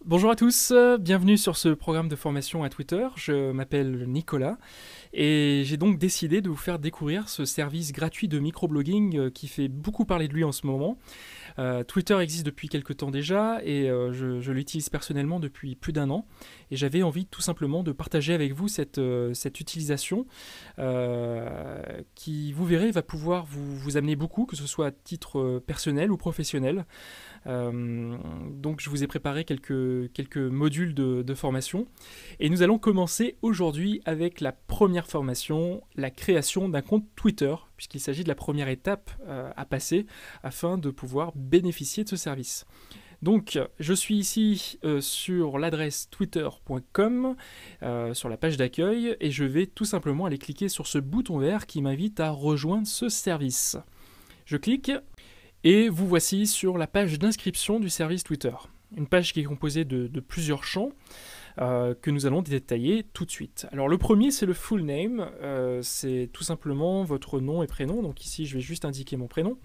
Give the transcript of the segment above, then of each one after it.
Bonjour à tous, bienvenue sur ce programme de formation à Twitter. Je m'appelle Nicolas et j'ai donc décidé de vous faire découvrir ce service gratuit de microblogging qui fait beaucoup parler de lui en ce moment. Twitter existe depuis quelques temps déjà et je l'utilise personnellement depuis plus d'un an. Et j'avais envie tout simplement de partager avec vous cette utilisation qui, vous verrez, va pouvoir vous amener beaucoup, que ce soit à titre personnel ou professionnel. Donc je vous ai préparé quelques modules de formation. Et nous allons commencer aujourd'hui avec la première formation, la création d'un compte Twitter, puisqu'il s'agit de la première étape à passer afin de pouvoir bénéficier de ce service. Donc, je suis ici sur l'adresse twitter.com, sur la page d'accueil, et je vais tout simplement aller cliquer sur ce bouton vert qui m'invite à rejoindre ce service. Je clique, et vous voici sur la page d'inscription du service Twitter. Une page qui est composée de plusieurs champs que nous allons détailler tout de suite. Alors le premier, c'est le full name, c'est tout simplement votre nom et prénom, donc ici je vais juste indiquer mon prénom.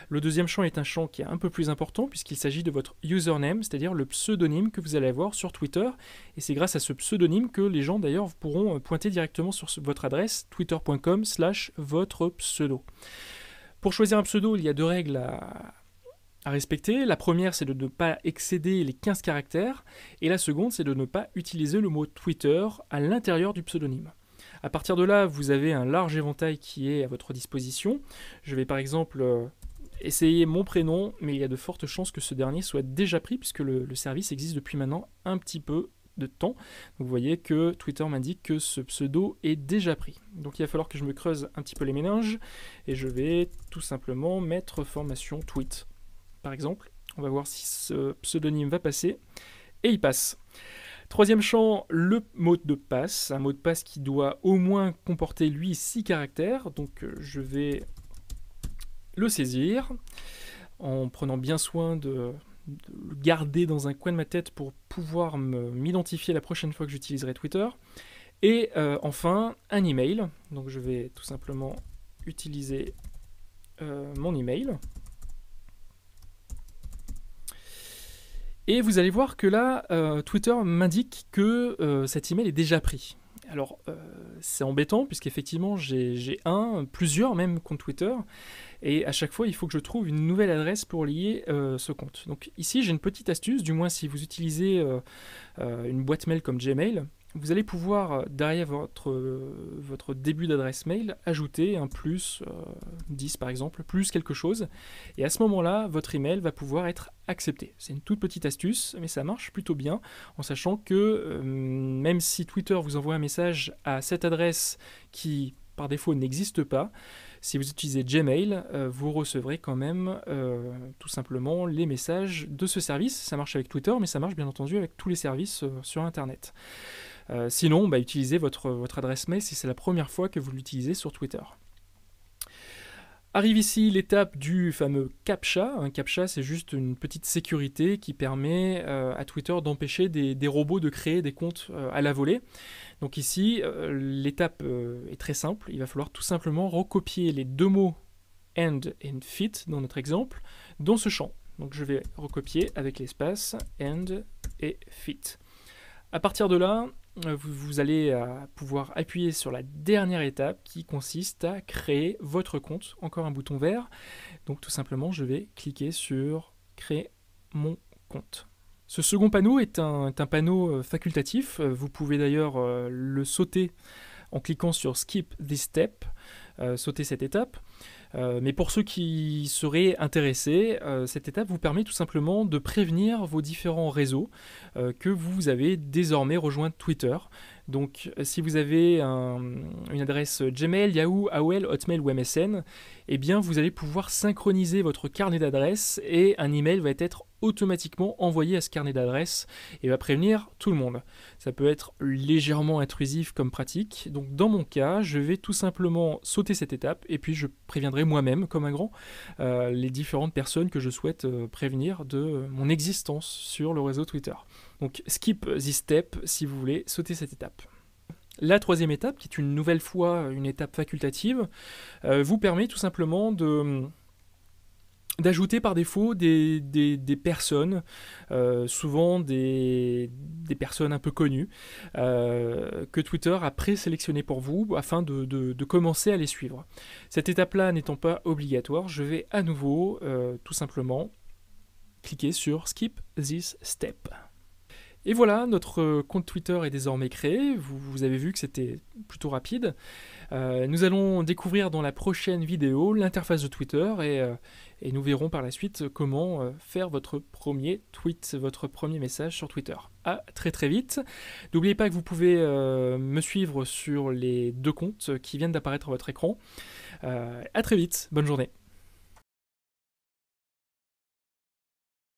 Le deuxième champ est un champ qui est un peu plus important puisqu'il s'agit de votre username, c'est-à-dire le pseudonyme que vous allez avoir sur Twitter, et c'est grâce à ce pseudonyme que les gens d'ailleurs pourront pointer directement sur votre adresse twitter.com/votre pseudo. Pour choisir un pseudo, il y a deux règles à respecter. La première, c'est de ne pas excéder les 15 caractères, et la seconde, c'est de ne pas utiliser le mot Twitter à l'intérieur du pseudonyme. À partir de là, vous avez un large éventail qui est à votre disposition. Je vais par exemple essayer mon prénom, mais il y a de fortes chances que ce dernier soit déjà pris, puisque le service existe depuis maintenant un petit peu de temps. Donc vous voyez que Twitter m'indique que ce pseudo est déjà pris. Donc il va falloir que je me creuse un petit peu les méninges, et je vais tout simplement mettre formation tweet. Par exemple, on va voir si ce pseudonyme va passer, et il passe. Troisième champ, le mot de passe, un mot de passe qui doit au moins comporter lui 6 caractères, donc je vais le saisir en prenant bien soin de le garder dans un coin de ma tête pour pouvoir m'identifier la prochaine fois que j'utiliserai Twitter. Et enfin, un email, donc je vais tout simplement utiliser mon email. Et vous allez voir que là, Twitter m'indique que cet email est déjà pris. Alors, c'est embêtant, puisqu'effectivement, j'ai plusieurs même comptes Twitter, et à chaque fois, il faut que je trouve une nouvelle adresse pour lier ce compte. Donc ici, j'ai une petite astuce, du moins si vous utilisez une boîte mail comme Gmail, vous allez pouvoir, derrière votre début d'adresse mail, ajouter un plus 10 par exemple, plus quelque chose, et à ce moment-là, votre email va pouvoir être accepté. C'est une toute petite astuce, mais ça marche plutôt bien, en sachant que même si Twitter vous envoie un message à cette adresse qui, par défaut, n'existe pas, si vous utilisez Gmail, vous recevrez quand même tout simplement les messages de ce service. Ça marche avec Twitter, mais ça marche bien entendu avec tous les services sur Internet. Sinon, utilisez votre adresse mail si c'est la première fois que vous l'utilisez sur Twitter. Arrive ici l'étape du fameux CAPTCHA. Un CAPTCHA, c'est juste une petite sécurité qui permet à Twitter d'empêcher des robots de créer des comptes à la volée. Donc ici, l'étape est très simple. Il va falloir tout simplement recopier les deux mots end et fit dans notre exemple dans ce champ. Donc je vais recopier avec l'espace end et fit. À partir de là, vous allez pouvoir appuyer sur la dernière étape qui consiste à créer votre compte. Encore un bouton vert. Donc tout simplement, je vais cliquer sur créer mon compte. Ce second panneau est un panneau facultatif. Vous pouvez d'ailleurs le sauter en cliquant sur Skip this step, sauter cette étape. Mais pour ceux qui seraient intéressés, cette étape vous permet tout simplement de prévenir vos différents réseaux que vous avez désormais rejoint Twitter. Donc si vous avez une adresse Gmail, Yahoo, AOL, Hotmail ou MSN, eh bien vous allez pouvoir synchroniser votre carnet d'adresses et un email va être automatiquement envoyé à ce carnet d'adresses et va prévenir tout le monde. Ça peut être légèrement intrusif comme pratique, donc dans mon cas, je vais tout simplement sauter cette étape et puis je préviendrai moi-même, comme un grand, les différentes personnes que je souhaite prévenir de mon existence sur le réseau Twitter. Donc skip this step si vous voulez sauter cette étape. La troisième étape, qui est une nouvelle fois une étape facultative, vous permet tout simplement d'ajouter par défaut des personnes, souvent des personnes un peu connues, que Twitter a présélectionnées pour vous afin de commencer à les suivre. Cette étape-là n'étant pas obligatoire, je vais à nouveau tout simplement cliquer sur Skip this step. Et voilà, notre compte Twitter est désormais créé. Vous avez vu que c'était plutôt rapide. Nous allons découvrir dans la prochaine vidéo l'interface de Twitter et nous verrons par la suite comment faire votre premier tweet, votre premier message sur Twitter. À très très vite. N'oubliez pas que vous pouvez me suivre sur les 2 comptes qui viennent d'apparaître à votre écran. À très vite, bonne journée.